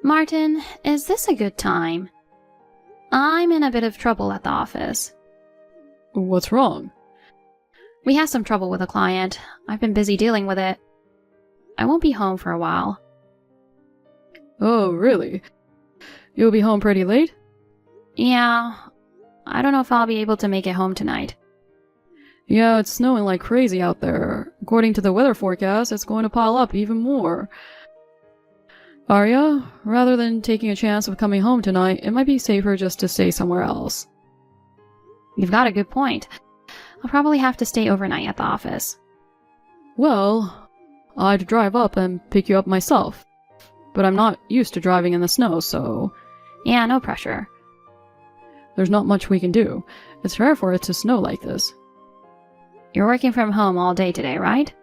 Martin, is this a good time? I'm in a bit of trouble at the office. What's wrong? We have some trouble with a client. I've been busy dealing with it. I won't be home for a while. Oh, really? You'll be home pretty late? Yeah, I don't know if I'll be able to make it home tonight. Yeah, it's snowing like crazy out there. According to the weather forecast, it's going to pile up even more. Arya, rather than taking a chance of coming home tonight, it might be safer just to stay somewhere else. You've got a good point. I'll probably have to stay overnight at the office. Well, I'd drive up and pick you up myself. But I'm not used to driving in the snow, so... Yeah, no pressure. There's not much we can do. It's rare for it to snow like this. You're working from home all day today, right?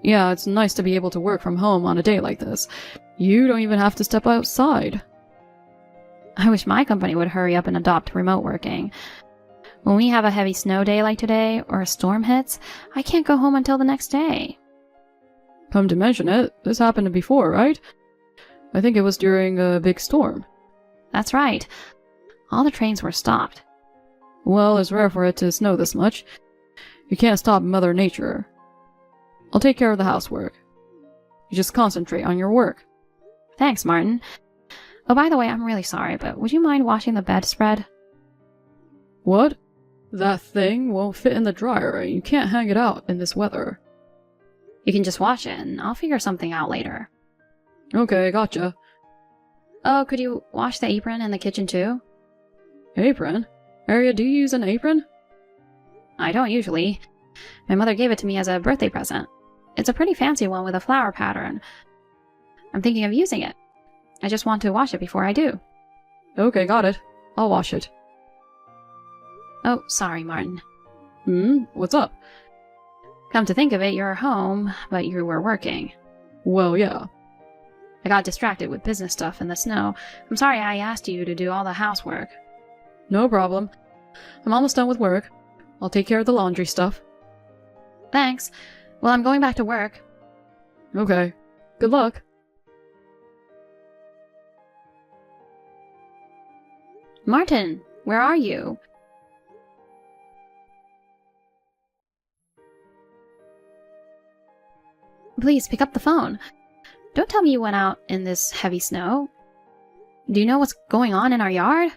Yeah, it's nice to be able to work from home on a day like this. You don't even have to step outside. I wish my company would hurry up and adopt remote working. When we have a heavy snow day like today, or a storm hits, I can't go home until the next day. Come to mention it, this happened before, right? I think it was during a big storm. That's right. All the trains were stopped. Well, it's rare for it to snow this much. You can't stop Mother Nature. I'll take care of the housework. You just concentrate on your work. Thanks, Martin. Oh, by the way, I'm really sorry, but would you mind washing the bedspread? What? That thing won't fit in the dryer. You can't hang it out in this weather. You can just wash it, and I'll figure something out later. Okay, gotcha. Oh, could you wash the apron in the kitchen too? Apron? Arya, do you use an apron? I don't usually. My mother gave it to me as a birthday present. It's a pretty fancy one with a flower pattern. I'm thinking of using it. I just want to wash it before I do. Okay, got it. I'll wash it. Oh, sorry, Martin. What's up? Come to think of it, you're home, but you were working. Well, yeah. I got distracted with business stuff in the snow. I'm sorry I asked you to do all the housework. No problem. I'm almost done with work. I'll take care of the laundry stuff. Thanks. Well, I'm going back to work. Okay. Good luck. Martin, where are you? Please pick up the phone. Don't tell me you went out in this heavy snow. Do you know what's going on in our yard?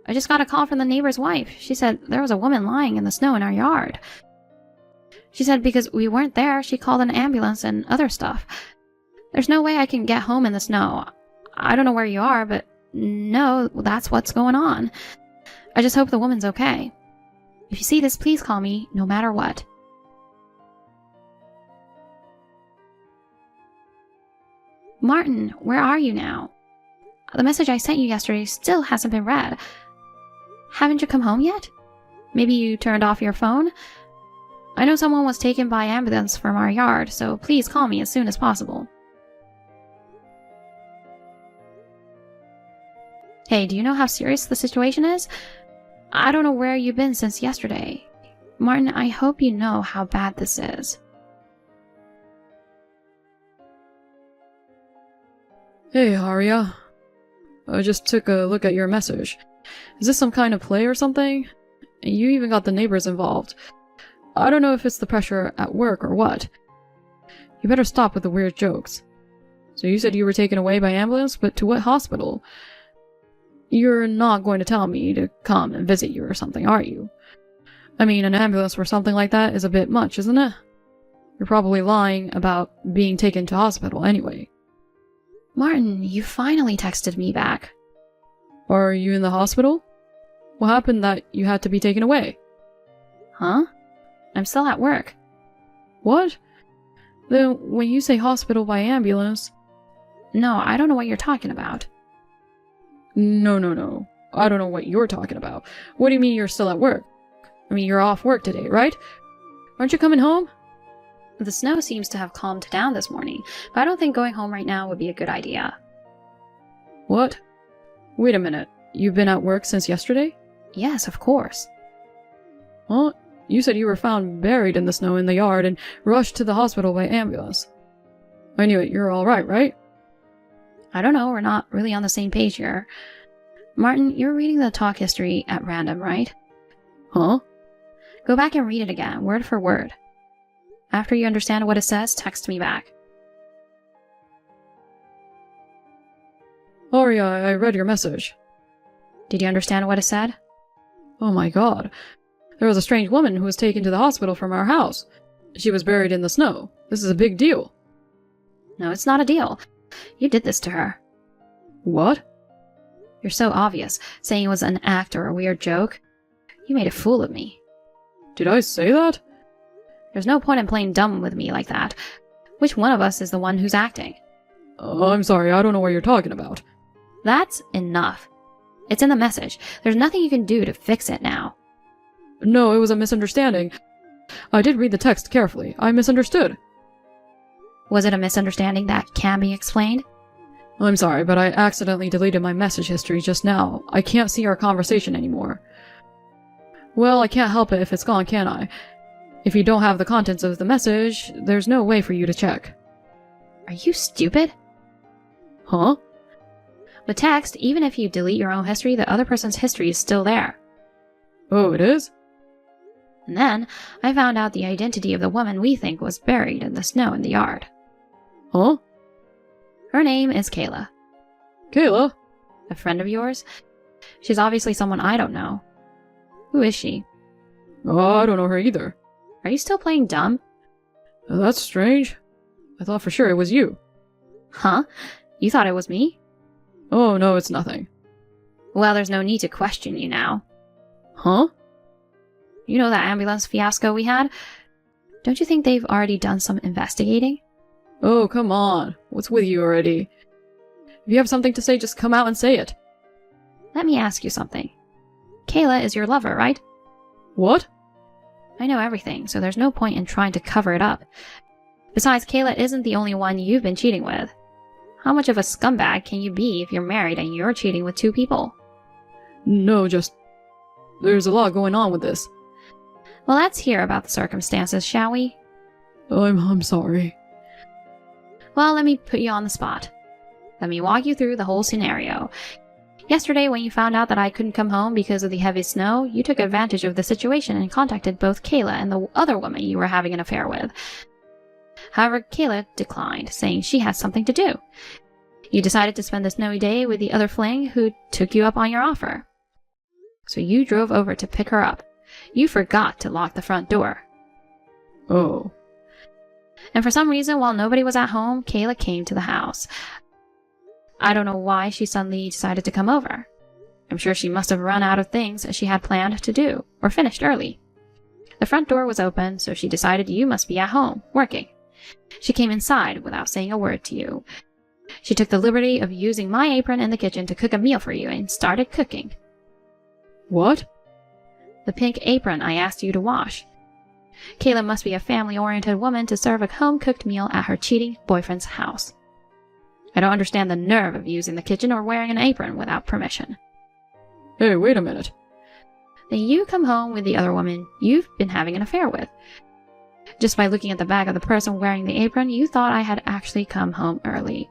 I just got a call from the neighbor's wife. She said there was a woman lying in the snow in our yard. She said because we weren't there, she called an ambulance and other stuff. There's no way I can get home in the snow. I don't know where you are, but no, that's what's going on. I just hope the woman's okay. If you see this, please call me, no matter what. Martin, where are you now? The message I sent you yesterday still hasn't been read. Haven't you come home yet? Maybe you turned off your phone? I know someone was taken by ambulance from our yard, so please call me as soon as possible. Hey, do you know how serious the situation is? I don't know where you've been since yesterday. Martin, I hope you know how bad this is. Hey, Arya. I just took a look at your message. Is this some kind of play or something? You even got the neighbors involved. I don't know if it's the pressure at work or what. You better stop with the weird jokes. So you said you were taken away by ambulance, but to what hospital? You're not going to tell me to come and visit you or something, are you? I mean, an ambulance for something like that is a bit much, isn't it? You're probably lying about being taken to hospital anyway. Martin, you finally texted me back. Are you in the hospital? What happened that you had to be taken away? Huh? I'm still at work. What? Then when you say hospital by ambulance... No, I don't know what you're talking about. No. I don't know what you're talking about. What do you mean you're still at work? I mean, you're off work today, right? Aren't you coming home? The snow seems to have calmed down this morning, but I don't think going home right now would be a good idea. What? Wait a minute. You've been at work since yesterday? Yes, of course. Well, You said you were found buried in the snow in the yard and rushed to the hospital by ambulance. I knew it. You're all right, right? I don't know, we're not really on the same page here. Martin, you're reading the talk history at random, right? Huh? Go back and read it again, word for word. After you understand what it says, text me back. Arya, I read your message. Did you understand what it said? Oh my god. There was a strange woman who was taken to the hospital from our house. She was buried in the snow. This is a big deal. No, it's not a deal. You did this to her. What? You're so obvious, saying it was an act or a weird joke. You made a fool of me. Did I say that? There's no point in playing dumb with me like that. Which one of us is the one who's acting? I'm sorry, I don't know what you're talking about. That's enough. It's in the message. There's nothing you can do to fix it now. No, it was a misunderstanding. I did read the text carefully. I misunderstood. Was it a misunderstanding that can be explained? I'm sorry, but I accidentally deleted my message history just now. I can't see our conversation anymore. Well, I can't help it if it's gone, can I? If you don't have the contents of the message, there's no way for you to check. Are you stupid? Huh? With text, even if you delete your own history, the other person's history is still there. Oh, it is? And then, I found out the identity of the woman we think was buried in the snow in the yard. Huh? Her name is Kayla. Kayla? A friend of yours? She's obviously someone I don't know. Who is she? Oh, I don't know her either. Are you still playing dumb? That's strange. I thought for sure it was you. Huh? You thought it was me? Oh, no, it's nothing. Well, there's no need to question you now. Huh? You know that ambulance fiasco we had? Don't you think they've already done some investigating? Oh, come on. What's with you already? If you have something to say, just come out and say it. Let me ask you something. Kayla is your lover, right? What? I know everything, so there's no point in trying to cover it up. Besides, Kayla isn't the only one you've been cheating with. How much of a scumbag can you be if you're married and you're cheating with 2 people? No, just... There's a lot going on with this. Well, let's hear about the circumstances, shall we? I'm sorry. Well, let me put you on the spot. Let me walk you through the whole scenario. Yesterday, when you found out that I couldn't come home because of the heavy snow, you took advantage of the situation and contacted both Kayla and the other woman you were having an affair with. However, Kayla declined, saying she had something to do. You decided to spend the snowy day with the other fling who took you up on your offer. So you drove over to pick her up. You forgot to lock the front door. Oh. And for some reason, while nobody was at home, Kayla came to the house. I don't know why she suddenly decided to come over. I'm sure she must have run out of things she had planned to do, or finished early. The front door was open, so she decided you must be at home, working. She came inside without saying a word to you. She took the liberty of using my apron in the kitchen to cook a meal for you and started cooking. What? The pink apron I asked you to wash. Kayla must be a family-oriented woman to serve a home-cooked meal at her cheating boyfriend's house. I don't understand the nerve of using the kitchen or wearing an apron without permission. Hey, wait a minute. Then you come home with the other woman you've been having an affair with. Just by looking at the back of the person wearing the apron, you thought I had actually come home early.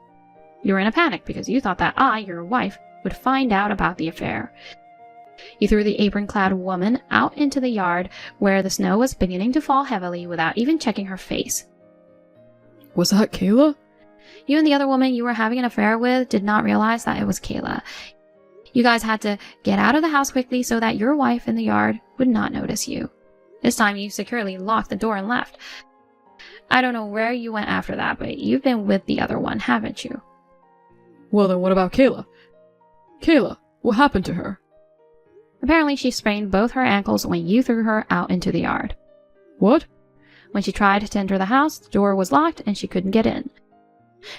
You were in a panic because you thought that I, your wife, would find out about the affair. You threw the apron-clad woman out into the yard where the snow was beginning to fall heavily without even checking her face. Was that Kayla? You and the other woman you were having an affair with did not realize that it was Kayla. You guys had to get out of the house quickly so that your wife in the yard would not notice you. This time you securely locked the door and left. I don't know where you went after that, but you've been with the other one, haven't you? Well then what about Kayla? Kayla, what happened to her? Apparently she sprained both her ankles when you threw her out into the yard. What? When she tried to enter the house, the door was locked and she couldn't get in.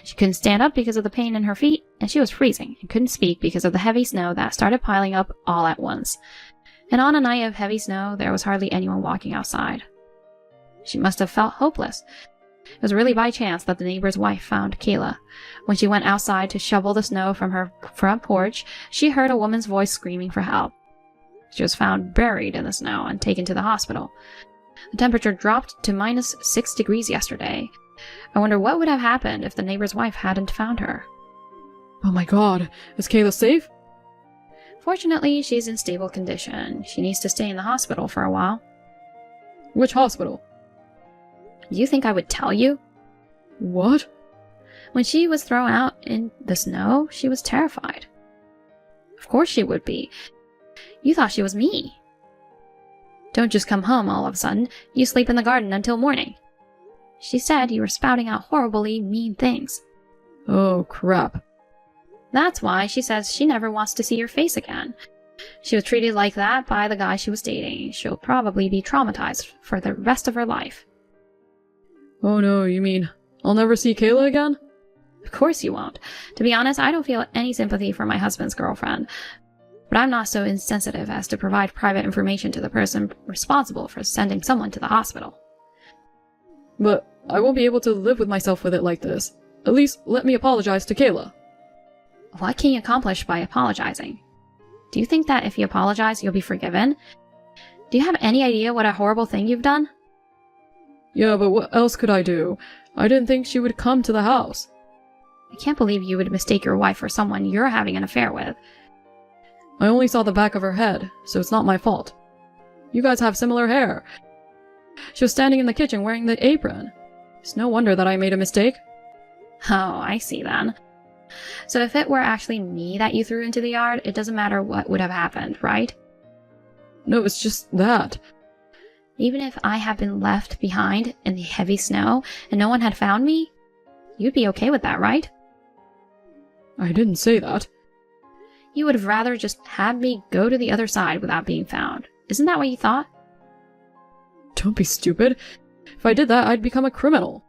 She couldn't stand up because of the pain in her feet, and she was freezing and couldn't speak because of the heavy snow that started piling up all at once. And on a night of heavy snow, there was hardly anyone walking outside. She must have felt hopeless. It was really by chance that the neighbor's wife found Kayla. When she went outside to shovel the snow from her front porch, she heard a woman's voice screaming for help. She was found buried in the snow and taken to the hospital. The temperature dropped to -6 degrees yesterday. I wonder what would have happened if the neighbor's wife hadn't found her. Oh my god, is Kayla safe? Fortunately, she's in stable condition. She needs to stay in the hospital for a while. Which hospital? Do you think I would tell you? What? When she was thrown out in the snow, she was terrified. Of course she would be. You thought she was me. Don't just come home all of a sudden. You sleep in the garden until morning. She said you were spouting out horribly mean things. Oh, crap. That's why she says she never wants to see your face again. She was treated like that by the guy she was dating. She'll probably be traumatized for the rest of her life. Oh no, you mean I'll never see Kayla again? Of course you won't. To be honest, I don't feel any sympathy for my husband's girlfriend. But I'm not so insensitive as to provide private information to the person responsible for sending someone to the hospital. But I won't be able to live with myself with it like this. At least let me apologize to Kayla. What can you accomplish by apologizing? Do you think that if you apologize, you'll be forgiven? Do you have any idea what a horrible thing you've done? Yeah, but what else could I do? I didn't think she would come to the house. I can't believe you would mistake your wife for someone you're having an affair with. I only saw the back of her head, so it's not my fault. You guys have similar hair. She was standing in the kitchen wearing the apron. It's no wonder that I made a mistake. Oh, I see then. So if it were actually me that you threw into the yard, it doesn't matter what would have happened, right? No, it's just that. Even if I had been left behind in the heavy snow and no one had found me, you'd be okay with that, right? I didn't say that. You would have rather just had me go to the other side without being found. Isn't that what you thought? Don't be stupid. If I did that, I'd become a criminal.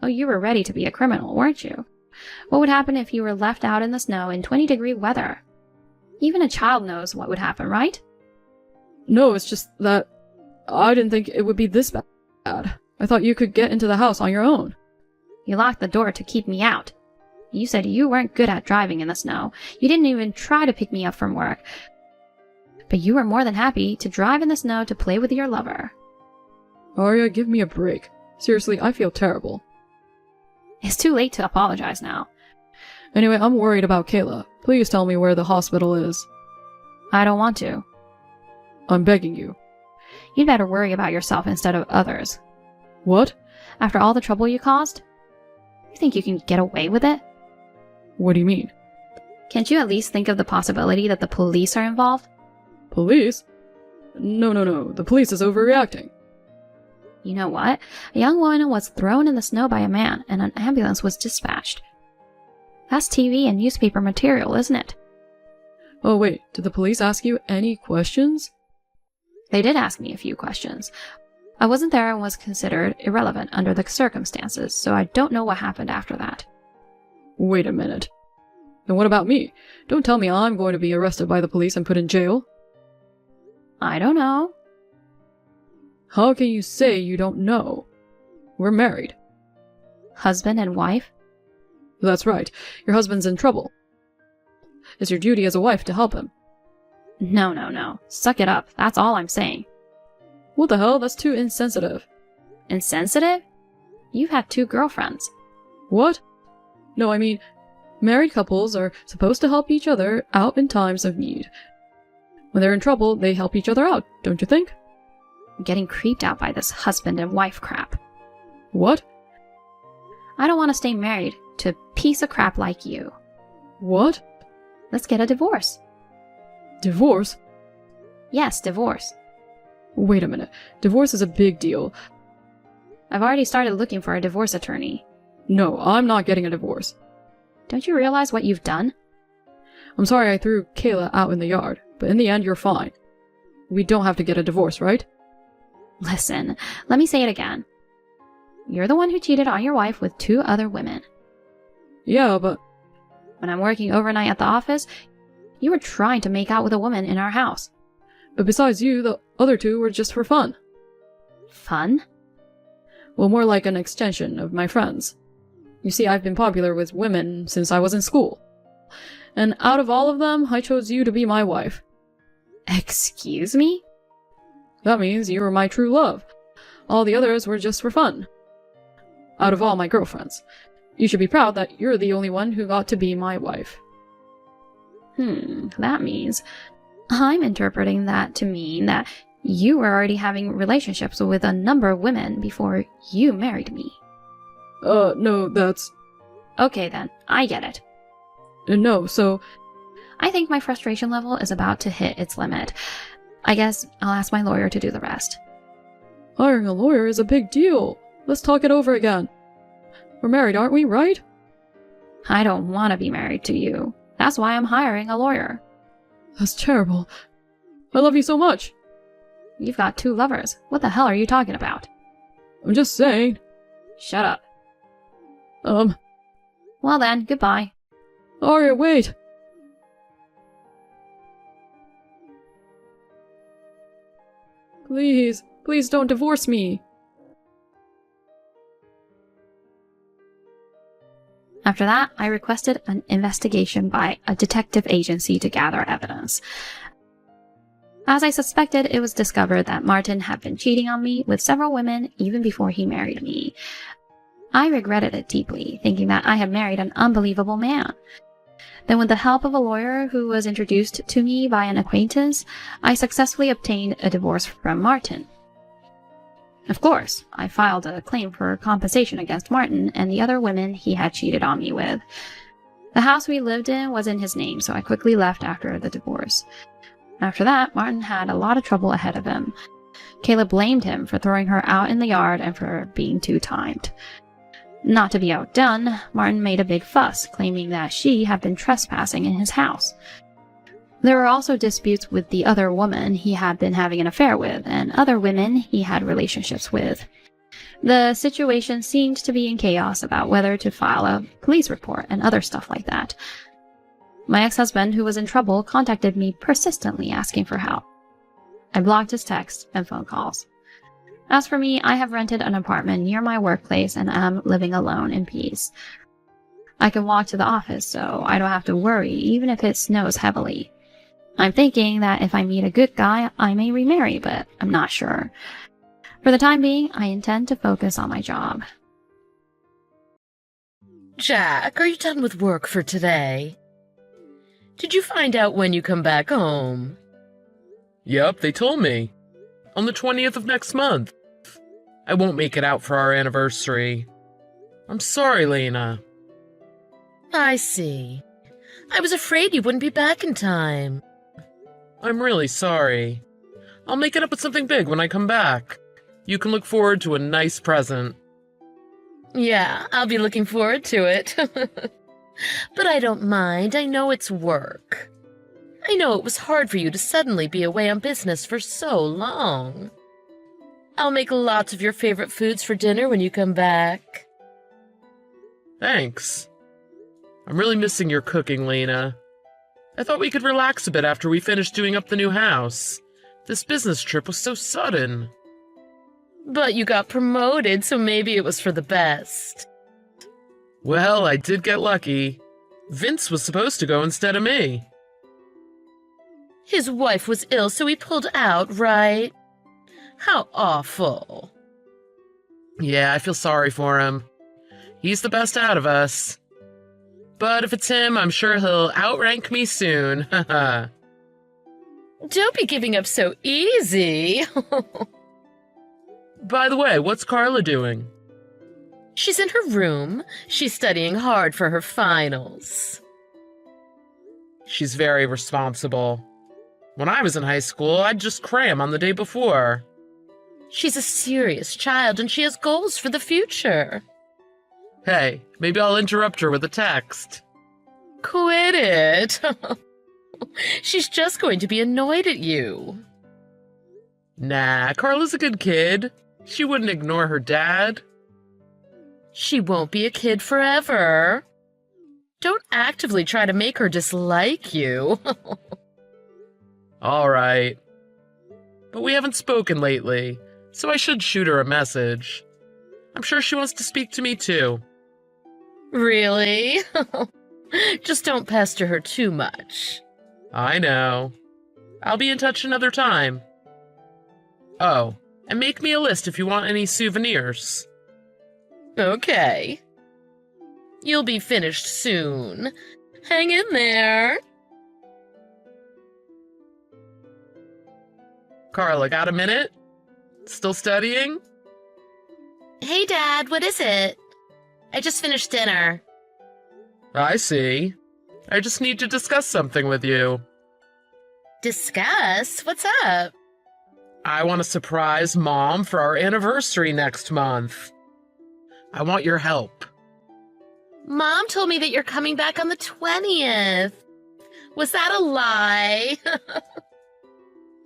Oh, you were ready to be a criminal, weren't you? What would happen if you were left out in the snow in 20-degree weather? Even a child knows what would happen, right? No, it's just that I didn't think it would be this bad. I thought you could get into the house on your own. You locked the door to keep me out. You said you weren't good at driving in the snow. You didn't even try to pick me up from work. But you were more than happy to drive in the snow to play with your lover. Arya, give me a break. Seriously, I feel terrible. It's too late to apologize now. Anyway, I'm worried about Kayla. Please tell me where the hospital is. I don't want to. I'm begging you. You'd better worry about yourself instead of others. What? After all the trouble you caused? You think you can get away with it? What do you mean? Can't you at least think of the possibility that the police are involved? Police? No. The police is overreacting. You know what? A young woman was thrown in the snow by a man, and an ambulance was dispatched. That's TV and newspaper material, isn't it? Oh wait, did the police ask you any questions? They did ask me a few questions. I wasn't there and was considered irrelevant under the circumstances, so I don't know what happened after that. Wait a minute. Then what about me? Don't tell me I'm going to be arrested by the police and put in jail. I don't know. How can you say you don't know? We're married. Husband and wife? That's right. Your husband's in trouble. It's your duty as a wife to help him. No. Suck it up. That's all I'm saying. What the hell? That's too insensitive. Insensitive? You've had 2 girlfriends. What? No, I mean, married couples are supposed to help each other out in times of need. When they're in trouble, they help each other out, don't you think? I'm getting creeped out by this husband and wife crap. What? I don't want to stay married to a piece of crap like you. What? Let's get a divorce. Divorce? Yes, divorce. Wait a minute. Divorce is a big deal. I've already started looking for a divorce attorney. No, I'm not getting a divorce. Don't you realize what you've done? I'm sorry I threw Kayla out in the yard, but in the end you're fine. We don't have to get a divorce, right? Listen, let me say it again. You're the one who cheated on your wife with 2 other women. Yeah, but... When I'm working overnight at the office, you were trying to make out with a woman in our house. But besides you, the other 2 were just for fun. Fun? Well, more like an extension of my friends. You see, I've been popular with women since I was in school. And out of all of them, I chose you to be my wife. Excuse me? That means you were my true love. All the others were just for fun. Out of all my girlfriends. You should be proud that you're the only one who got to be my wife. That means I'm interpreting that to mean that you were already having relationships with a number of women before you married me. No, that's... Okay then, I get it. No, so... I think my frustration level is about to hit its limit. I guess I'll ask my lawyer to do the rest. Hiring a lawyer is a big deal. Let's talk it over again. We're married, aren't we, right? I don't want to be married to you. That's why I'm hiring a lawyer. That's terrible. I love you so much. You've got 2 lovers. What the hell are you talking about? I'm just saying. Shut up. Well then, goodbye. Arya, wait! Please, please don't divorce me. After that, I requested an investigation by a detective agency to gather evidence. As I suspected, it was discovered that Martin had been cheating on me with several women even before he married me. I regretted it deeply, thinking that I had married an unbelievable man. Then with the help of a lawyer who was introduced to me by an acquaintance, I successfully obtained a divorce from Martin. Of course, I filed a claim for compensation against Martin and the other women he had cheated on me with. The house we lived in was in his name, so I quickly left after the divorce. After that, Martin had a lot of trouble ahead of him. Kayla blamed him for throwing her out in the yard and for being too timed. Not to be outdone, Martin made a big fuss, claiming that she had been trespassing in his house. There were also disputes with the other woman he had been having an affair with, and other women he had relationships with. The situation seemed to be in chaos about whether to file a police report and other stuff like that. My ex-husband, who was in trouble, contacted me persistently asking for help. I blocked his texts and phone calls. As for me, I have rented an apartment near my workplace and am living alone in peace. I can walk to the office, so I don't have to worry, even if it snows heavily. I'm thinking that if I meet a good guy, I may remarry, but I'm not sure. For the time being, I intend to focus on my job. Jack, are you done with work for today? Did you find out when you come back home? Yep, they told me. On the 20th of next month. I won't make it out for our anniversary. I'm sorry, Lena. I see. I was afraid you wouldn't be back in time. I'm really sorry. I'll make it up with something big when I come back. You can look forward to a nice present. Yeah, I'll be looking forward to it. But I don't mind. I know it's work. I know it was hard for you to suddenly be away on business for so long. I'll make lots of your favorite foods for dinner when you come back. Thanks. I'm really missing your cooking, Lena. I thought we could relax a bit after we finished doing up the new house. This business trip was so sudden. But you got promoted, so maybe it was for the best. Well, I did get lucky. Vince was supposed to go instead of me. His wife was ill, so he pulled out, right? How awful. Yeah, I feel sorry for him. He's the best out of us. But if it's him, I'm sure he'll outrank me soon. Haha. Don't be giving up so easy. By the way, what's Carla doing? She's in her room. She's studying hard for her finals. She's very responsible. When I was in high school, I'd just cram on the day before. She's a serious child, and she has goals for the future. Hey, maybe I'll interrupt her with a text. Quit it. She's just going to be annoyed at you. Nah, Carla's a good kid. She wouldn't ignore her dad. She won't be a kid forever. Don't actively try to make her dislike you. All right. But we haven't spoken lately, so I should shoot her a message. I'm sure she wants to speak to me too. Really? Just don't pester her too much. I know. I'll be in touch another time. Oh, and make me a list if you want any souvenirs. Okay. You'll be finished soon. Hang in there. Carla, got a minute? Still studying? Hey, Dad, what is it? I just finished dinner. I see. I just need to discuss something with you. Discuss? What's up? I want to surprise Mom for our anniversary next month. I want your help. Mom told me that you're coming back on the 20th. Was that a lie?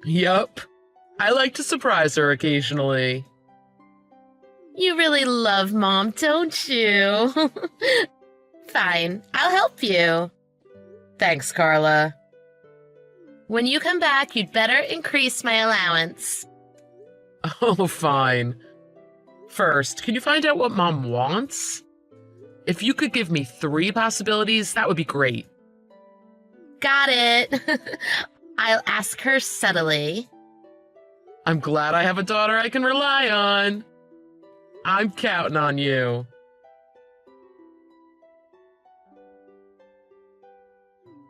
Yup. I like to surprise her occasionally. You really love Mom, don't you? Fine, I'll help you. Thanks, Carla. When you come back, you'd better increase my allowance. Oh, fine. First, can you find out what Mom wants? If you could give me 3 possibilities, that would be great. Got it. I'll ask her subtly. I'm glad I have a daughter I can rely on. I'm counting on you.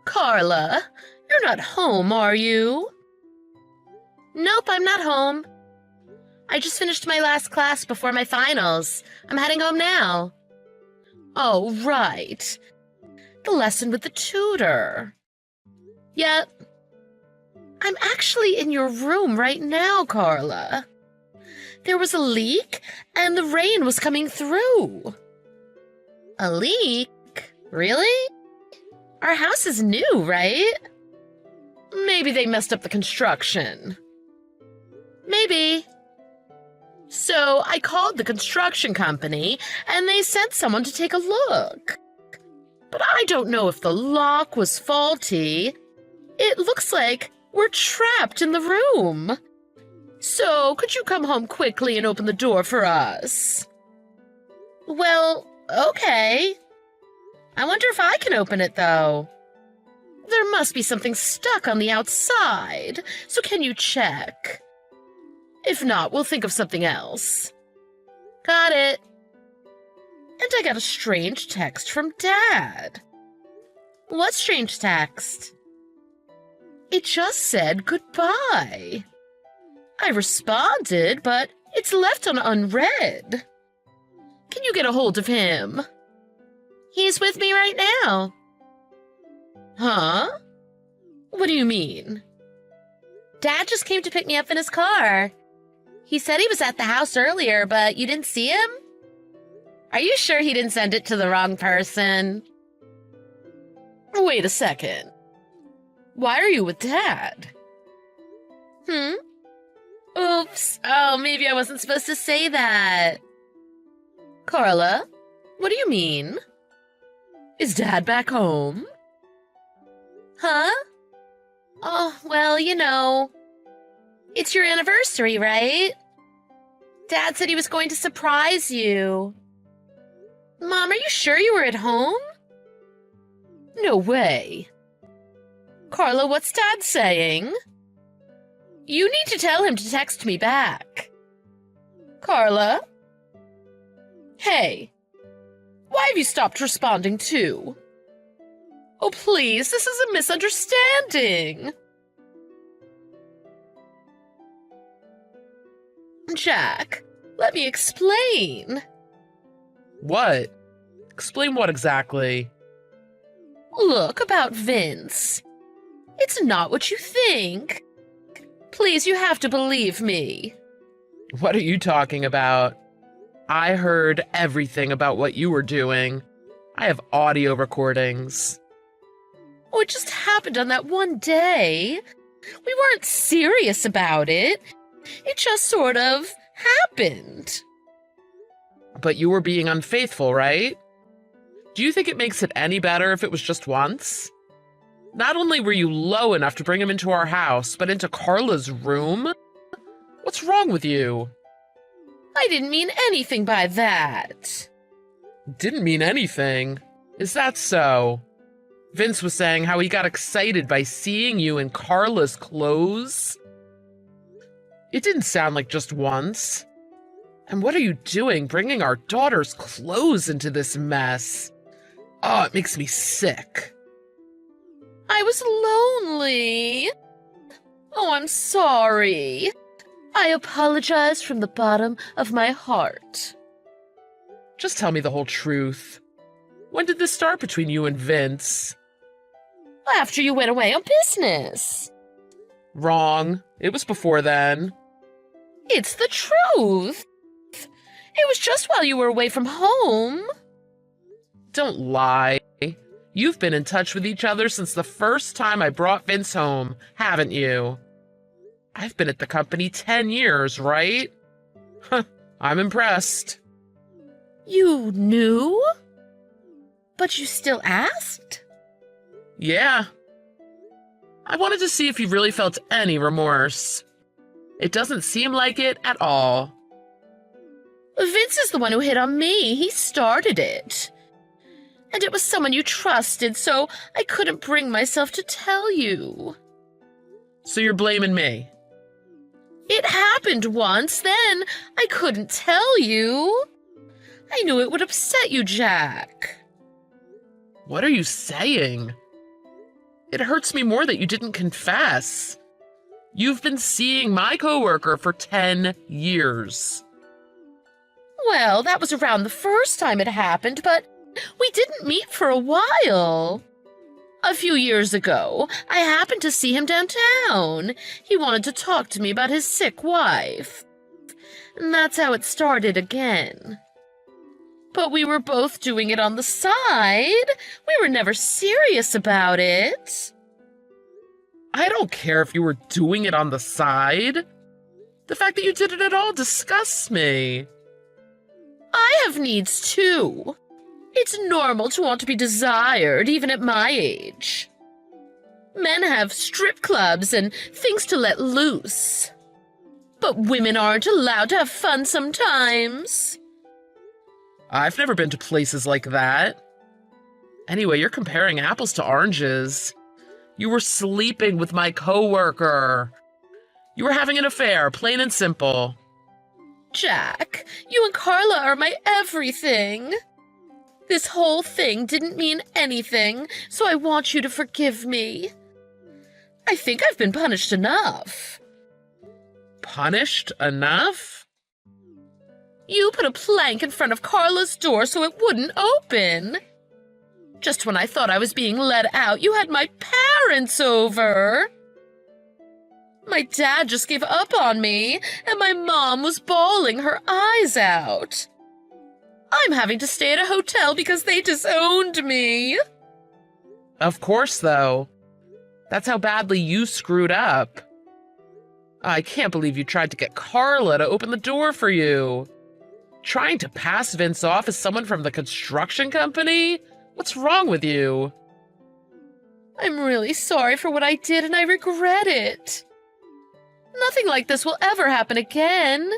Carla, you're not home, are you? Nope, I'm not home. I just finished my last class before my finals. I'm heading home now. Oh, right. The lesson with the tutor. Yep. I'm actually in your room right now, Carla. There was a leak, and the rain was coming through. A leak? Really? Our house is new, right? Maybe they messed up the construction. Maybe. So I called the construction company, and they sent someone to take a look. But I don't know if the lock was faulty. It looks like we're trapped in the room. So could you come home quickly and open the door for us? Well, okay. I wonder if I can open it, though. There must be something stuck on the outside, so can you check? If not, we'll think of something else. Got it. And I got a strange text from Dad. What strange text? It just said goodbye. I responded, but it's left on unread. Can you get a hold of him? He's with me right now. Huh? What do you mean? Dad just came to pick me up in his car. He said he was at the house earlier, but you didn't see him? Are you sure he didn't send it to the wrong person? Wait a second. Why are you with Dad? Oops. Oh, maybe I wasn't supposed to say that. Carla, what do you mean? Is Dad back home? Huh? Oh, well, you know. It's your anniversary, right? Dad said he was going to surprise you. Mom, are you sure you were at home? No way. Carla, what's Dad saying? You need to tell him to text me back. Carla? Hey, why have you stopped responding too? Oh, please, this is a misunderstanding. Jack, let me explain. What? Explain what exactly? Look, about Vince. It's not what you think. Please, you have to believe me. What are you talking about? I heard everything about what you were doing. I have audio recordings. Oh, it just happened on that one day. We weren't serious about it. It just sort of happened. But you were being unfaithful, right? Do you think it makes it any better if it was just once? Not only were you low enough to bring him into our house, but into Carla's room? What's wrong with you? I didn't mean anything by that. Didn't mean anything? Is that so? Vince was saying how he got excited by seeing you in Carla's clothes. It didn't sound like just once. And what are you doing bringing our daughter's clothes into this mess? Oh, it makes me sick. I was lonely. Oh, I'm sorry. I apologize from the bottom of my heart. Just tell me the whole truth. When did this start between you and Vince? After you went away on business. Wrong. It was before then. It's the truth. It was just while you were away from home. Don't lie. You've been in touch with each other since the first time I brought Vince home, haven't you? I've been at the company 10 years, right? Huh, I'm impressed. You knew? But you still asked? Yeah. I wanted to see if you really felt any remorse. It doesn't seem like it at all. Vince is the one who hit on me. He started it. And it was someone you trusted, so I couldn't bring myself to tell you. So you're blaming me? It happened once, then I couldn't tell you. I knew it would upset you, Jack. What are you saying? It hurts me more that you didn't confess. You've been seeing my coworker for 10 years. Well, that was around the first time it happened, but we didn't meet for a while. A few years ago, I happened to see him downtown. He wanted to talk to me about his sick wife. And that's how it started again. But we were both doing it on the side. We were never serious about it. I don't care if you were doing it on the side. The fact that you did it at all disgusts me. I have needs too. It's normal to want to be desired, even at my age. Men have strip clubs and things to let loose. But women aren't allowed to have fun sometimes. I've never been to places like that. Anyway, you're comparing apples to oranges. You were sleeping with my coworker. You were having an affair, plain and simple. Jack, you and Carla are my everything. This whole thing didn't mean anything, so I want you to forgive me. I think I've been punished enough. Punished enough? You put a plank in front of Carla's door so it wouldn't open. Just when I thought I was being let out, you had my parents over. My dad just gave up on me, and my mom was bawling her eyes out. I'm having to stay at a hotel because they disowned me. Of course, though. That's how badly you screwed up. I can't believe you tried to get Carla to open the door for you. Trying to pass Vince off as someone from the construction company? What's wrong with you? I'm really sorry for what I did, and I regret it. Nothing like this will ever happen again.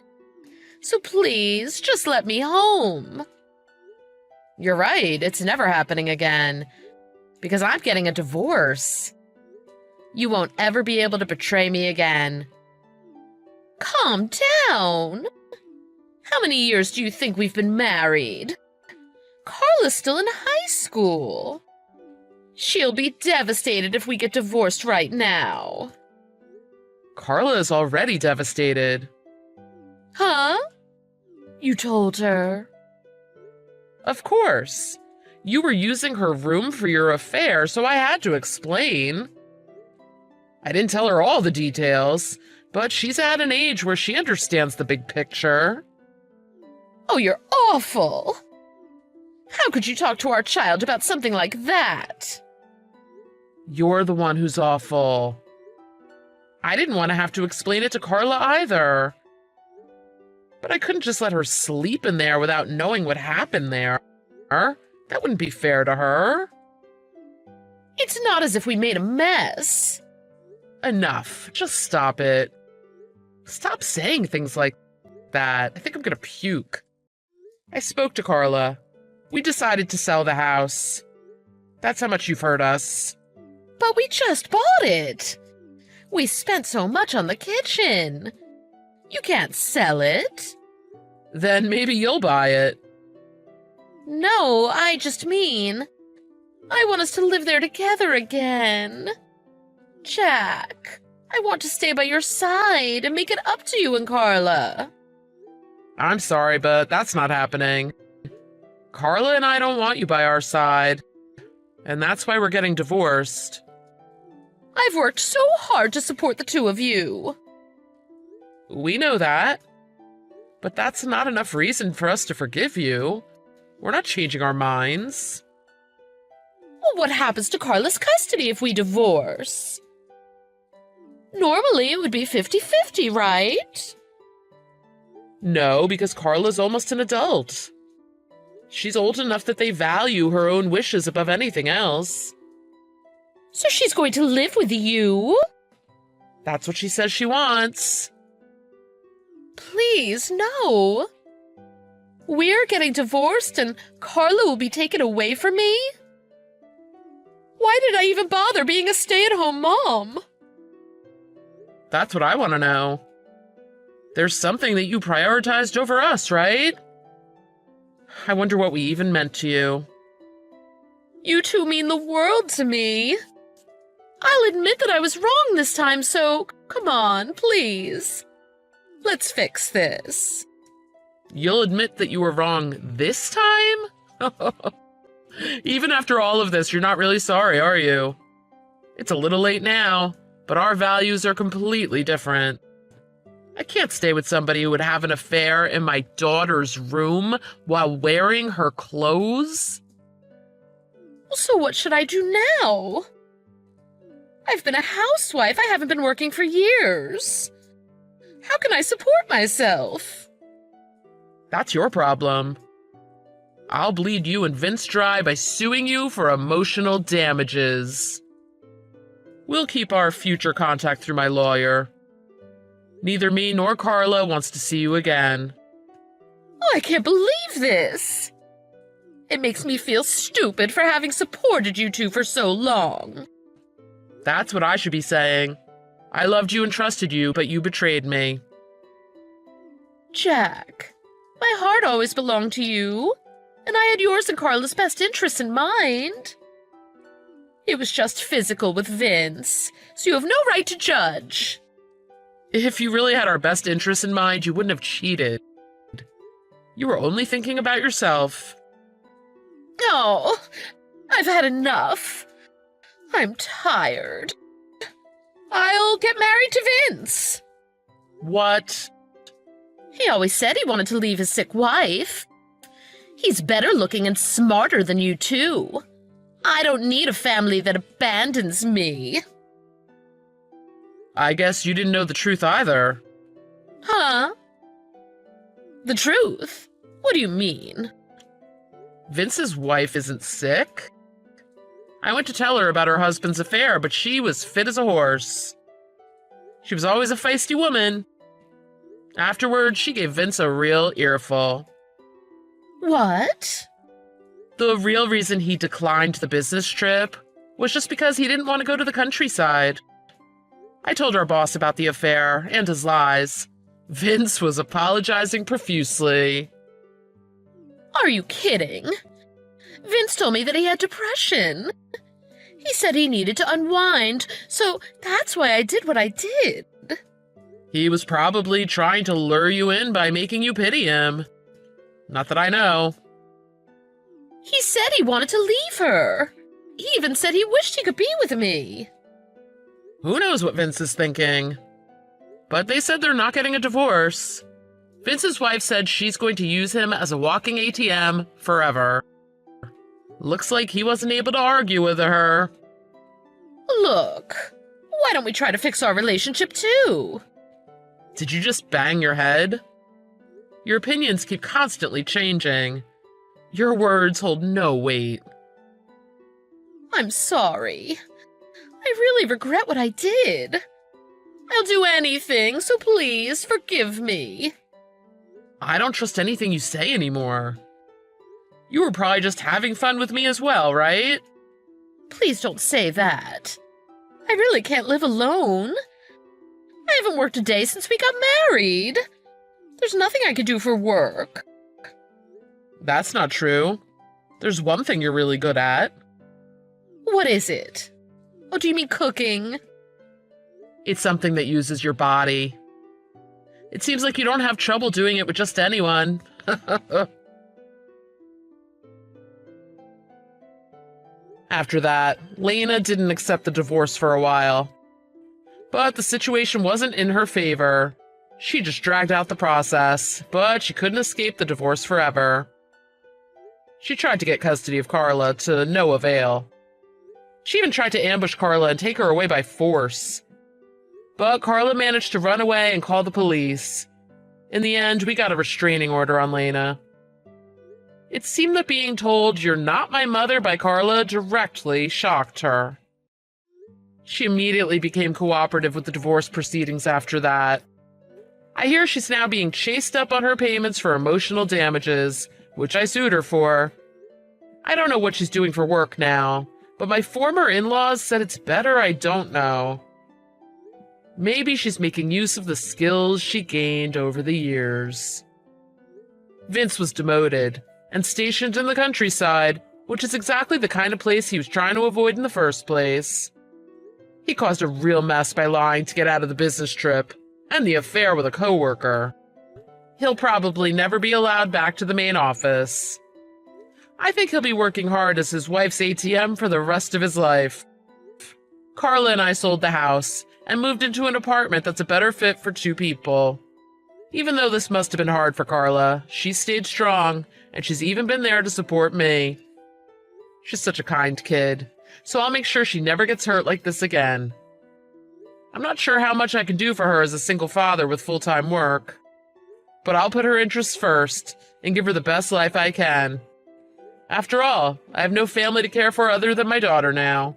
So please, just let me home. You're right, it's never happening again. Because I'm getting a divorce. You won't ever be able to betray me again. Calm down. How many years do you think we've been married? Carla's still in high school. She'll be devastated if we get divorced right now. Carla is already devastated. Huh? You told her? Of course. You were using her room for your affair, so I had to explain. I didn't tell her all the details, but she's at an age where she understands the big picture. Oh, you're awful. How could you talk to our child about something like that? You're the one who's awful. I didn't want to have to explain it to Carla either. But I couldn't just let her sleep in there without knowing what happened there. That wouldn't be fair to her. It's not as if we made a mess. Enough. Just stop it. Stop saying things like that. I think I'm gonna puke. I spoke to Carla. We decided to sell the house. That's how much you've hurt us. But we just bought it. We spent so much on the kitchen. You can't sell it. Then maybe you'll buy it. No, I just mean, I want us to live there together again. Jack, I want to stay by your side and make it up to you and Carla. I'm sorry, but that's not happening. Carla and I don't want you by our side. And that's why we're getting divorced. I've worked so hard to support the two of you. We know that. But that's not enough reason for us to forgive you. We're not changing our minds. Well, what happens to Carla's custody if we divorce? Normally, it would be 50-50, right? No, because Carla's almost an adult. She's old enough that they value her own wishes above anything else. So she's going to live with you? That's what she says she wants. Please, no. We're getting divorced and Carla will be taken away from me? Why did I even bother being a stay-at-home mom? That's what I want to know. There's something that you prioritized over us, right? I wonder what we even meant to you. You two mean the world to me. I'll admit that I was wrong this time, so come on, please. Let's fix this. You'll admit that you were wrong this time? Even after all of this, you're not really sorry, are you? It's a little late now, but our values are completely different. I can't stay with somebody who would have an affair in my daughter's room while wearing her clothes. So what should I do now? I've been a housewife. I haven't been working for years. How can I support myself? That's your problem. I'll bleed you and Vince dry by suing you for emotional damages. We'll keep our future contact through my lawyer. Neither me nor Carla wants to see you again. Oh, I can't believe this. It makes me feel stupid for having supported you two for so long. That's what I should be saying. I loved you and trusted you, but you betrayed me. Jack, my heart always belonged to you, and I had yours and Carla's best interests in mind. It was just physical with Vince, so you have no right to judge. If you really had our best interests in mind, you wouldn't have cheated. You were only thinking about yourself. No, I've had enough. I'm tired. I'll get married to Vince. What? He always said he wanted to leave his sick wife. He's better looking and smarter than you two. I don't need a family that abandons me. I guess you didn't know the truth either. Huh? The truth? What do you mean? Vince's wife isn't sick. I went to tell her about her husband's affair, but she was fit as a horse. She was always a feisty woman. Afterwards, she gave Vince a real earful. What? The real reason he declined the business trip was just because he didn't want to go to the countryside. I told our boss about the affair and his lies. Vince was apologizing profusely. Are you kidding? Vince told me that he had depression. He said he needed to unwind, so that's why I did what I did. He was probably trying to lure you in by making you pity him. Not that I know. He said he wanted to leave her. He even said he wished he could be with me. Who knows what Vince is thinking? But they said they're not getting a divorce. Vince's wife said she's going to use him as a walking ATM forever. Looks like he wasn't able to argue with her. Look, why don't we try to fix our relationship too? Did you just bang your head? Your opinions keep constantly changing. Your words hold no weight. I'm sorry. I really regret what I did. I'll do anything, so please forgive me. I don't trust anything you say anymore. You were probably just having fun with me as well, right? Please don't say that. I really can't live alone. I haven't worked a day since we got married. There's nothing I could do for work. That's not true. There's one thing you're really good at. What is it? Oh, do you mean cooking? It's something that uses your body. It seems like you don't have trouble doing it with just anyone. After that, Lena didn't accept the divorce for a while. But the situation wasn't in her favor. She just dragged out the process, but she couldn't escape the divorce forever. She tried to get custody of Carla to no avail. She even tried to ambush Carla and take her away by force. But Carla managed to run away and call the police. In the end, we got a restraining order on Lena. It seemed that being told, "You're not my mother" by Carla directly shocked her. She immediately became cooperative with the divorce proceedings after that. I hear she's now being chased up on her payments for emotional damages, which I sued her for. I don't know what she's doing for work now, but my former in-laws said it's better I don't know. Maybe she's making use of the skills she gained over the years. Vince was demoted and stationed in the countryside, which is exactly the kind of place he was trying to avoid in the first place. He caused a real mess by lying to get out of the business trip and the affair with a coworker. He'll probably never be allowed back to the main office. I think he'll be working hard as his wife's ATM for the rest of his life. Carla and I sold the house and moved into an apartment that's a better fit for two people. Even though this must have been hard for Carla, she stayed strong, and she's even been there to support me. She's such a kind kid, so I'll make sure she never gets hurt like this again. I'm not sure how much I can do for her as a single father with full-time work, but I'll put her interests first and give her the best life I can. After all, I have no family to care for other than my daughter now.